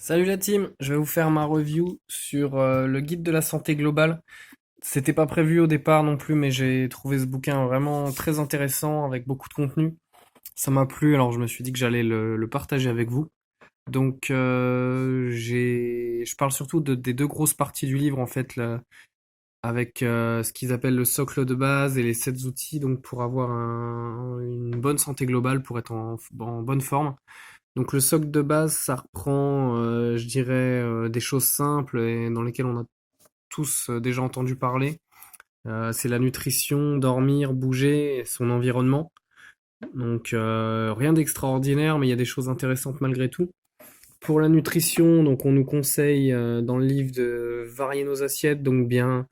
Salut la team, je vais vous faire ma review sur le guide de la santé globale. C'était pas prévu au départ non plus, mais j'ai trouvé ce bouquin vraiment très intéressant avec beaucoup de contenu. Ça m'a plu, alors je me suis dit que j'allais le partager avec vous. Donc je parle surtout des deux grosses parties du livre en fait, là, avec ce qu'ils appellent le socle de base et les 7 outils, donc pour avoir une bonne santé globale, pour être en bonne forme. Donc le socle de base, ça reprend, je dirais, des choses simples et dans lesquelles on a tous déjà entendu parler. C'est la nutrition, dormir, bouger et son environnement. Donc rien d'extraordinaire, mais il y a des choses intéressantes malgré tout. Pour la nutrition, donc on nous conseille dans le livre de varier nos assiettes, donc bien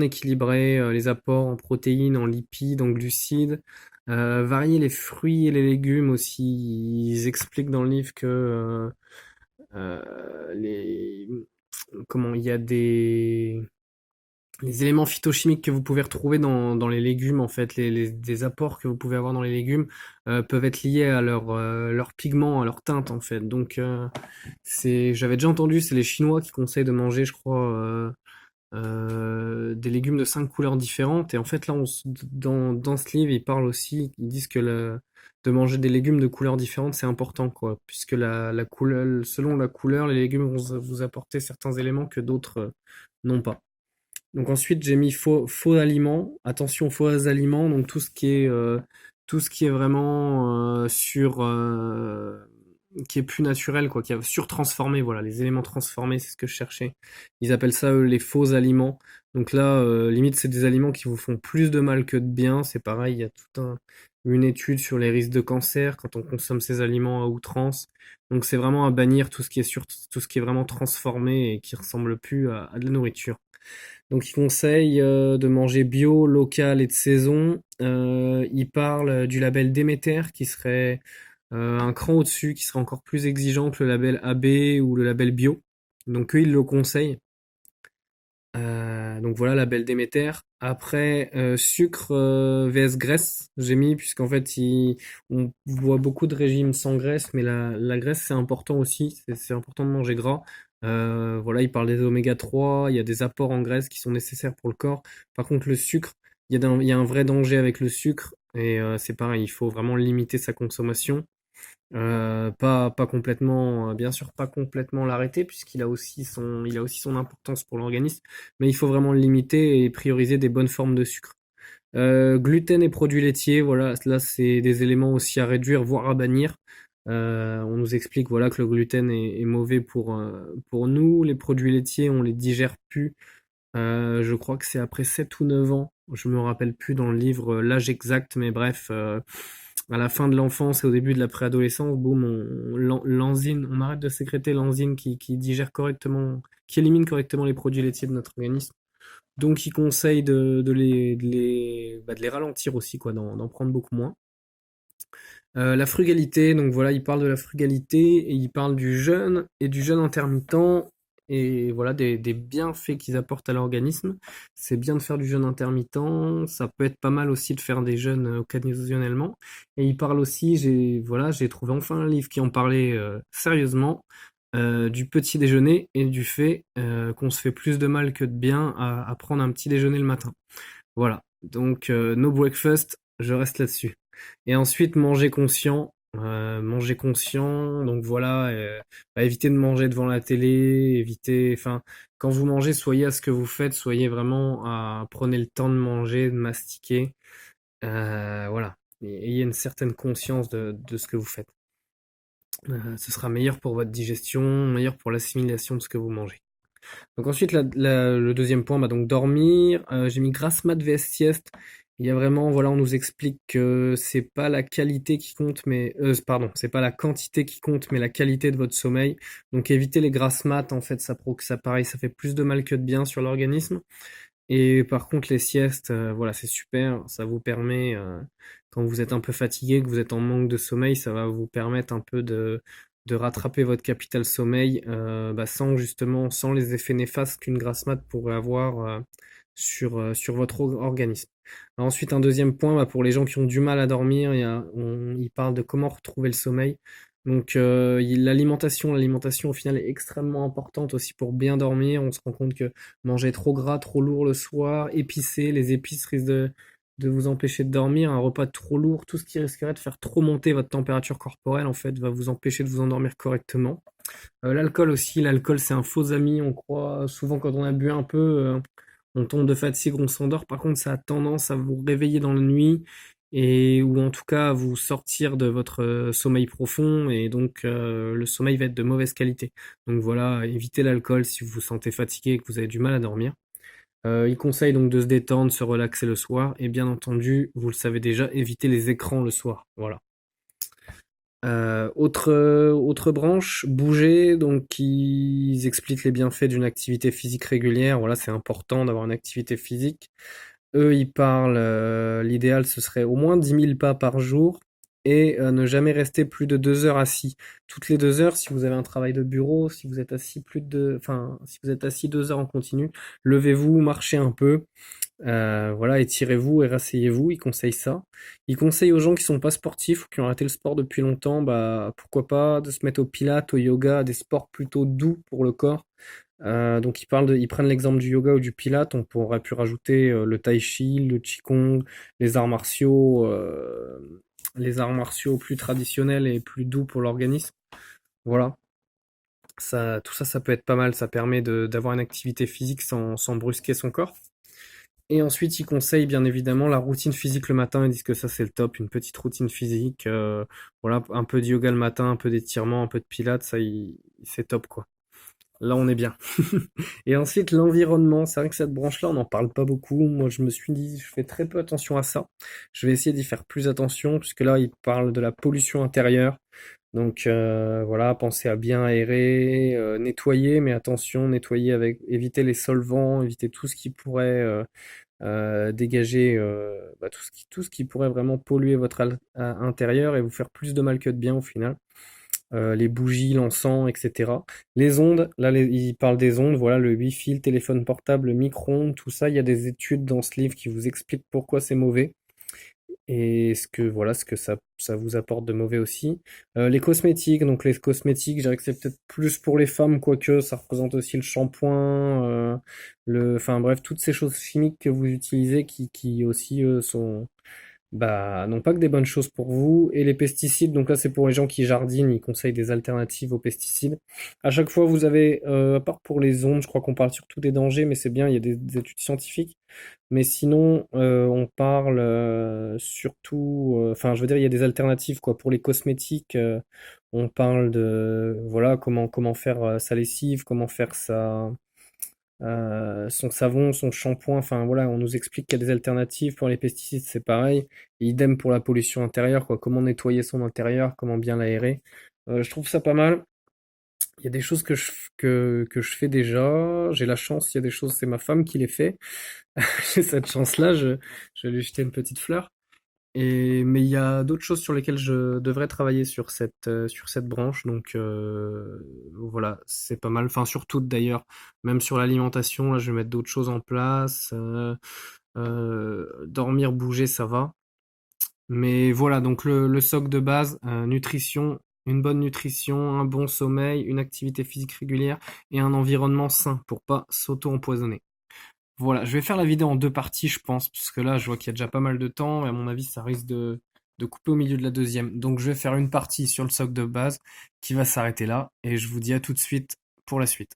équilibrer les apports en protéines, en lipides, en glucides. Varier les fruits et les légumes aussi. Ils expliquent dans le livre que les comment il y a des les éléments phytochimiques que vous pouvez retrouver dans les légumes, en fait, des apports que vous pouvez avoir dans les légumes, peuvent être liés à leur pigment, à leur teinte, en fait. Donc, j'avais déjà entendu, c'est les Chinois qui conseillent de manger, je crois, des légumes de 5 couleurs différentes. Et en fait, là, dans ce livre, ils parlent aussi, ils disent que de manger des légumes de couleurs différentes, c'est important, quoi, puisque la couleur, selon la couleur, les légumes vont vous apporter certains éléments que d'autres n'ont pas. Donc ensuite, j'ai mis faux aliments. Attention, faux aliments. Donc tout ce qui est vraiment qui est plus naturel, quoi, qui est surtransformé. Voilà, les éléments transformés, c'est ce que je cherchais. Ils appellent ça eux, les faux aliments. Donc là, limite, c'est des aliments qui vous font plus de mal que de bien. C'est pareil, il y a une étude sur les risques de cancer quand on consomme ces aliments à outrance. Donc c'est vraiment à bannir tout ce qui est vraiment transformé et qui ressemble plus à de la nourriture. Donc il conseille de manger bio, local et de saison. Il parle du label Déméter qui serait un cran au-dessus, qui serait encore plus exigeant que le label AB ou le label bio. Donc eux, ils le conseillent. Donc voilà, label Déméter. Après, sucre vs graisse, j'ai mis, puisqu'en fait, on voit beaucoup de régimes sans graisse, mais la graisse, c'est important aussi. C'est important de manger gras. Voilà, il parle des oméga 3, il y a des apports en graisse qui sont nécessaires pour le corps. Par contre, le sucre, il y a un vrai danger avec le sucre, et c'est pareil, il faut vraiment limiter sa consommation. Pas complètement, bien sûr, pas complètement l'arrêter, il a aussi son importance pour l'organisme, mais il faut vraiment le limiter et prioriser des bonnes formes de sucre. Gluten et produits laitiers, voilà, là c'est des éléments aussi à réduire, voire à bannir. On nous explique voilà que le gluten est mauvais pour nous. Les produits laitiers, on les digère plus. Je crois que c'est après 7 ou 9 ans. Je me rappelle plus dans le livre l'âge exact, mais bref, à la fin de l'enfance et au début de la préadolescence, boum, l'enzyme, on arrête de sécréter l'enzyme qui digère correctement, qui élimine correctement les produits laitiers de notre organisme. Donc, il conseille de les ralentir aussi, quoi, d'en prendre beaucoup moins. La frugalité, donc voilà, il parle de la frugalité et il parle du jeûne et du jeûne intermittent et voilà des bienfaits qu'ils apportent à l'organisme. C'est bien de faire du jeûne intermittent, ça peut être pas mal aussi de faire des jeûnes occasionnellement. Et il parle aussi, j'ai trouvé enfin un livre qui en parlait sérieusement du petit déjeuner et du fait qu'on se fait plus de mal que de bien à prendre un petit déjeuner le matin. Voilà, donc no breakfast, je reste là-dessus. Et ensuite, manger conscient, donc voilà, éviter de manger devant la télé, enfin, quand vous mangez, soyez à ce que vous faites, soyez vraiment prenez le temps de manger, de mastiquer, voilà, et ayez une certaine conscience de ce que vous faites. Ce sera meilleur pour votre digestion, meilleur pour l'assimilation de ce que vous mangez. Donc ensuite, le deuxième point, bah donc dormir. J'ai mis grasse mat vs sieste. Il y a vraiment, voilà, on nous explique que c'est pas la qualité qui compte, mais pardon, c'est pas la quantité qui compte, mais la qualité de votre sommeil. Donc éviter les grasses mat, en fait, ça pareil, ça fait plus de mal que de bien sur l'organisme. Et par contre, les siestes, voilà, c'est super. Ça vous permet, quand vous êtes un peu fatigué, que vous êtes en manque de sommeil, ça va vous permettre un peu de rattraper votre capital sommeil, sans les effets néfastes qu'une grasse mat pourrait avoir sur votre organisme. Alors ensuite, un deuxième point, bah, pour les gens qui ont du mal à dormir, il parle de comment retrouver le sommeil. Donc l'alimentation au final est extrêmement importante aussi pour bien dormir. On se rend compte que manger trop gras, trop lourd le soir, épicé, les épices risquent de vous empêcher de dormir. Un repas trop lourd, tout ce qui risquerait de faire trop monter votre température corporelle en fait va vous empêcher de vous endormir correctement. L'alcool aussi, l'alcool c'est un faux ami. On croit souvent quand on a bu un peu, on tombe de fatigue, on s'endort. Par contre, ça a tendance à vous réveiller dans la nuit et ou en tout cas à vous sortir de votre sommeil profond et donc le sommeil va être de mauvaise qualité. Donc voilà, évitez l'alcool si vous vous sentez fatigué et que vous avez du mal à dormir. Il conseille donc de se détendre, se relaxer le soir et bien entendu, vous le savez déjà, évitez les écrans le soir. Voilà. Autre branche, bouger, donc ils expliquent les bienfaits d'une activité physique régulière. Voilà, c'est important d'avoir une activité physique. Eux, ils parlent, l'idéal ce serait au moins 10 000 pas par jour et ne jamais rester plus de 2 heures assis. Toutes les 2 heures, si vous avez un travail de bureau, si vous êtes assis enfin, si vous êtes assis 2 heures en continu, levez-vous, marchez un peu. Voilà, étirez-vous et rasseyez-vous, il conseille ça. Il conseille aux gens qui sont pas sportifs ou qui ont arrêté le sport depuis longtemps, bah pourquoi pas de se mettre au pilates, au yoga, des sports plutôt doux pour le corps. Donc ils prennent l'exemple du yoga ou du pilates, on pourrait pu rajouter le tai chi, le qigong, les arts martiaux, les arts martiaux plus traditionnels et plus doux pour l'organisme. Voilà, tout ça, ça peut être pas mal, ça permet d'avoir une activité physique sans brusquer son corps. Et ensuite, ils conseillent bien évidemment la routine physique le matin. Ils disent que ça c'est le top, une petite routine physique. Voilà, un peu de yoga le matin, un peu d'étirement, un peu de pilates, c'est top quoi. Là, on est bien. Et ensuite, l'environnement. C'est vrai que cette branche-là, on n'en parle pas beaucoup. Moi, je me suis dit, je fais très peu attention à ça. Je vais essayer d'y faire plus attention, puisque là, il parle de la pollution intérieure. Donc voilà, pensez à bien aérer, nettoyer, mais attention, nettoyer avec, éviter les solvants, éviter tout ce qui pourrait dégager bah, tout ce qui pourrait vraiment polluer votre intérieur et vous faire plus de mal que de bien au final. Les bougies, l'encens, etc. Les ondes, là il parle des ondes, voilà le wifi, le téléphone portable, le micro-ondes, tout ça, il y a des études dans ce livre qui vous expliquent pourquoi c'est mauvais et ce que ça vous apporte de mauvais aussi. Les cosmétiques, donc les cosmétiques, je dirais que c'est peut-être plus pour les femmes, quoique ça représente aussi le shampoing, enfin bref, toutes ces choses chimiques que vous utilisez qui aussi sont bah, non pas que des bonnes choses pour vous. Et les pesticides, donc là c'est pour les gens qui jardinent, ils conseillent des alternatives aux pesticides. À chaque fois vous avez, à part pour les ondes, je crois qu'on parle surtout des dangers, mais c'est bien, il y a des études scientifiques. Mais sinon, on parle surtout, enfin je veux dire, il y a des alternatives quoi. Pour les cosmétiques, on parle de, voilà, comment faire sa lessive, comment faire son savon, son shampoing, enfin voilà, on nous explique qu'il y a des alternatives pour les pesticides, c'est pareil. Et idem pour la pollution intérieure, quoi, comment nettoyer son intérieur, comment bien l'aérer. Je trouve ça pas mal. Il y a des choses que je fais déjà. J'ai la chance, il y a des choses, c'est ma femme qui les fait. J'ai cette chance-là, je vais lui jeter une petite fleur. Mais il y a d'autres choses sur lesquelles je devrais travailler sur cette branche. Donc voilà, c'est pas mal. Enfin, sur toutes d'ailleurs. Même sur l'alimentation, là, je vais mettre d'autres choses en place. Dormir, bouger, ça va. Mais voilà, donc le socle de base, nutrition, une bonne nutrition, un bon sommeil, une activité physique régulière et un environnement sain pour pas s'auto-empoisonner. Voilà, je vais faire la vidéo en deux parties, je pense, parce que là, je vois qu'il y a déjà pas mal de temps, et à mon avis, ça risque de couper au milieu de la deuxième. Donc, je vais faire une partie sur le socle de base, qui va s'arrêter là, et je vous dis à tout de suite pour la suite.